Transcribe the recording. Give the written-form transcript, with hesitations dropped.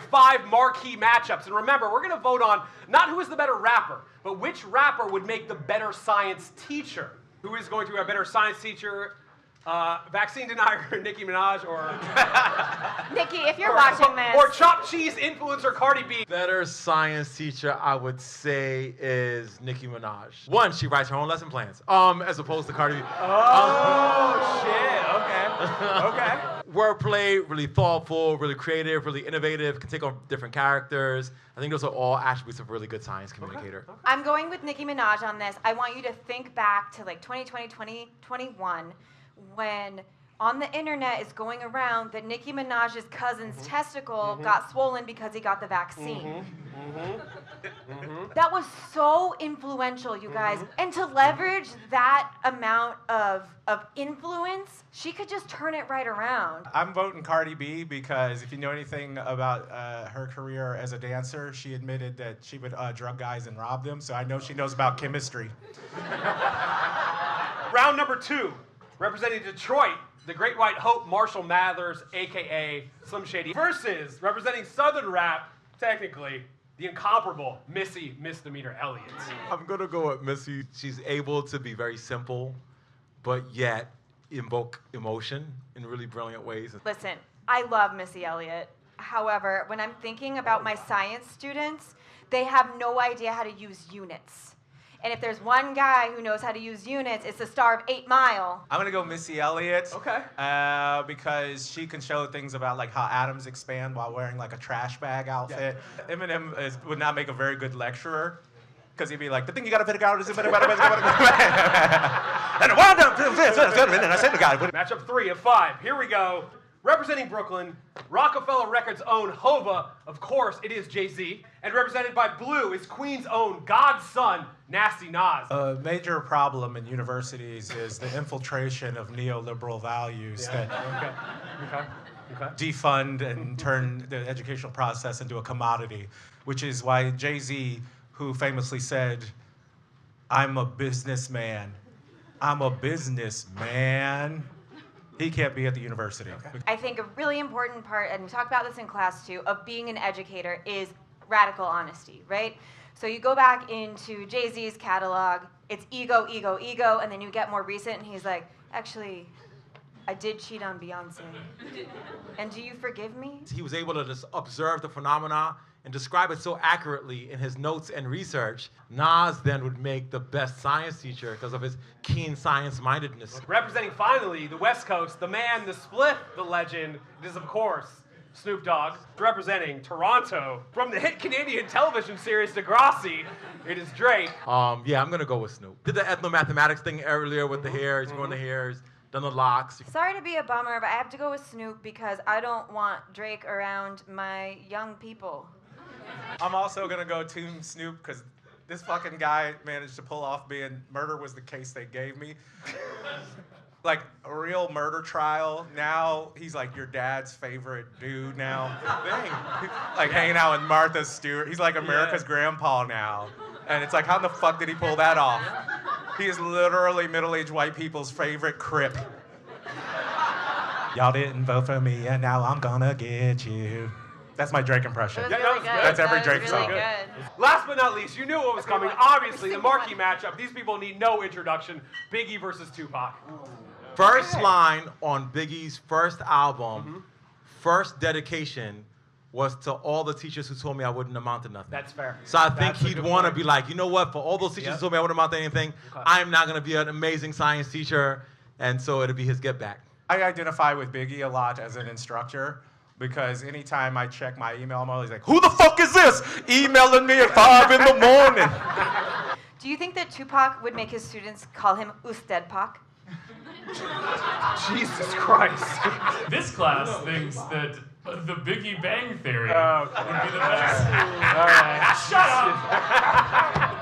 have 5 marquee matchups. And remember, we're going to vote on not who is the better rapper, but which rapper would make the better science teacher. Who is going to be a better science teacher? Vaccine denier, Nicki Minaj, or... Nicki, if you're watching this... Or chopped cheese influencer Cardi B. Better science teacher, I would say, is Nicki Minaj. One, she writes her own lesson plans, as opposed to Cardi B. Oh, shit, okay. Wordplay, really thoughtful, really creative, really innovative, can take on different characters. I think those are all attributes of a really good science communicator. Okay. I'm going with Nicki Minaj on this. I want you to think back to like 2020, 2021, when on the internet is going around that Nicki Minaj's cousin's testicle got swollen because he got the vaccine. That was so influential, you guys. And to leverage that amount of influence, she could just turn it right around. I'm voting Cardi B because if you know anything about her career as a dancer, she admitted that she would drug guys and rob them, so I know she knows about chemistry. Round number 2. Representing Detroit, the Great White Hope, Marshall Mathers, a.k.a. Slim Shady, versus representing Southern rap, technically, the incomparable Missy Misdemeanor Elliott. I'm gonna go with Missy. She's able to be very simple, but yet invoke emotion in really brilliant ways. Listen, I love Missy Elliott. However, when I'm thinking about my science students, they have no idea how to use units. And if there's one guy who knows how to use units, it's the star of 8 Mile. I'm gonna go Missy Elliott. Okay. Because she can show things about like how atoms expand while wearing like a trash bag outfit. Yeah. Eminem would not make a very good lecturer, because he'd be like, the thing you gotta figure out is and I wound up and I said to God. Matchup 3 of 5. Here we go. Representing Brooklyn, Rockefeller Records' own Hova, of course, it is Jay-Z. And represented by Blue is Queen's own God's son, Nasty Nas. A major problem in universities is the infiltration of neoliberal values that defund and turn the educational process into a commodity, which is why Jay-Z, who famously said, "I'm a businessman. I'm a businessman." He can't be at the university. Okay. I think a really important part, and we talk about this in class too, of being an educator is radical honesty, right? So you go back into Jay-Z's catalog, it's ego, ego, ego, and then you get more recent, and he's like, actually, I did cheat on Beyonce. And do you forgive me? He was able to just observe the phenomena and describe it so accurately in his notes and research. Nas then would make the best science teacher because of his keen science-mindedness. Representing finally the West Coast, the man, the split, the legend, it is of course Snoop Dogg. Representing Toronto, from the hit Canadian television series Degrassi, it is Drake. Yeah, I'm gonna go with Snoop. Did the ethnomathematics thing earlier with the hair, he's growing the hairs, done the locks. Sorry to be a bummer, but I have to go with Snoop because I don't want Drake around my young people. I'm also gonna go Team Snoop because this fucking guy managed to pull off being murder was the case they gave me. Like a real murder trial. Now he's like your dad's favorite dude now. Dang. Like hanging out with Martha Stewart. He's like America's grandpa now. And it's like, how the fuck did he pull that off? He is literally middle-aged white people's favorite Crip. Y'all didn't vote for me and now I'm gonna get you. That's my Drake impression. That was really good. That's every Drake really song. Good. Last but not least, you knew what was coming. Obviously, the marquee matchup. These people need no introduction. Biggie versus Tupac. First line on Biggie's first album, first dedication, was to all the teachers who told me I wouldn't amount to nothing. That's fair. So I think he'd want to be like, you know what, for all those teachers who told me I wouldn't amount to anything, I'm not going to be an amazing science teacher, and so it'll be his get back. I identify with Biggie a lot as an instructor. Because anytime I check my email, I'm always like, who the fuck is this emailing me at 5 in the morning? Do you think that Tupac would make his students call him Usted Pac? Jesus Christ. This class thinks that the Biggie Bang Theory Okay. would be the best. All right. Shut up!